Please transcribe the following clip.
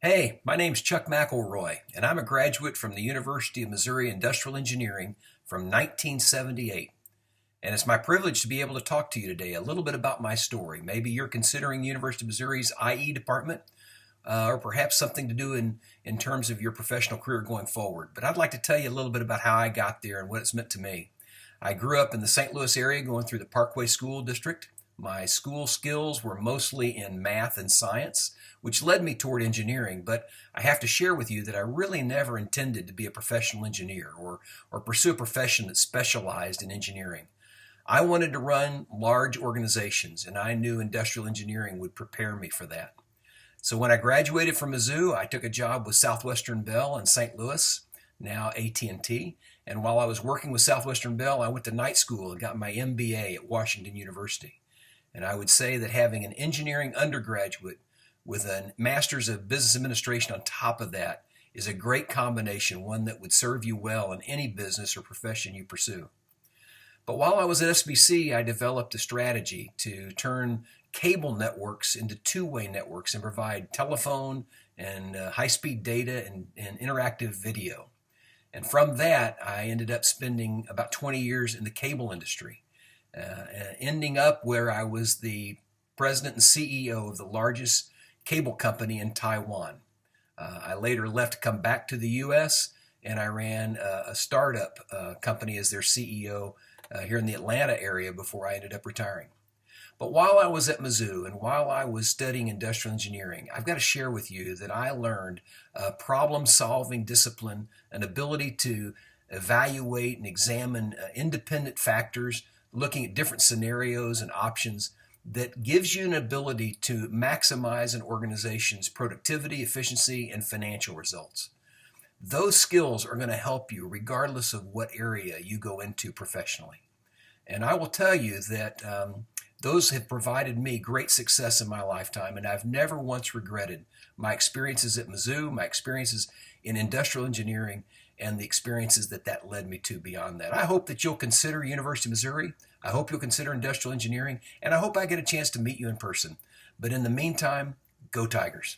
Hey, my name's Chuck McElroy, and I'm a graduate from the University of Missouri Industrial Engineering from 1978. And it's my privilege to be able to talk to you today a little bit about my story. Maybe you're considering the University of Missouri's IE department, or perhaps something to do in terms of your professional career going forward. But I'd like to tell you a little bit about how I got there and what it's meant to me. I grew up in the St. Louis area going through the Parkway School District. My school skills were mostly in math and science, which led me toward engineering, but I have to share with you that I really never intended to be a professional engineer or pursue a profession that specialized in engineering. I wanted to run large organizations, and I knew industrial engineering would prepare me for that. So when I graduated from Mizzou, I took a job with Southwestern Bell in St. Louis, now AT&T. And while I was working with Southwestern Bell, I went to night school and got my MBA at Washington University. And I would say that having an engineering undergraduate with a master's of business administration on top of that is a great combination, one that would serve you well in any business or profession you pursue. But while I was at SBC, I developed a strategy to turn cable networks into two-way networks and provide telephone and high-speed data and interactive video. And from that, I ended up spending about 20 years in the cable industry, ending up where I was the president and CEO of the largest cable company in Taiwan. I later left to come back to the U.S., and I ran a startup company as their CEO here in the Atlanta area before I ended up retiring. But while I was at Mizzou and while I was studying industrial engineering, I've got to share with you that I learned problem-solving discipline, an ability to evaluate and examine independent factors, looking at different scenarios and options that gives you an ability to maximize an organization's productivity, efficiency, and financial results. Those skills are going to help you regardless of what area you go into professionally. And I will tell you that those have provided me great success in my lifetime, and I've never once regretted my experiences at Mizzou, my experiences in industrial engineering, and the experiences that led me to beyond that. I hope that you'll consider University of Missouri. I hope you'll consider industrial engineering, and I hope I get a chance to meet you in person. But in the meantime, go Tigers.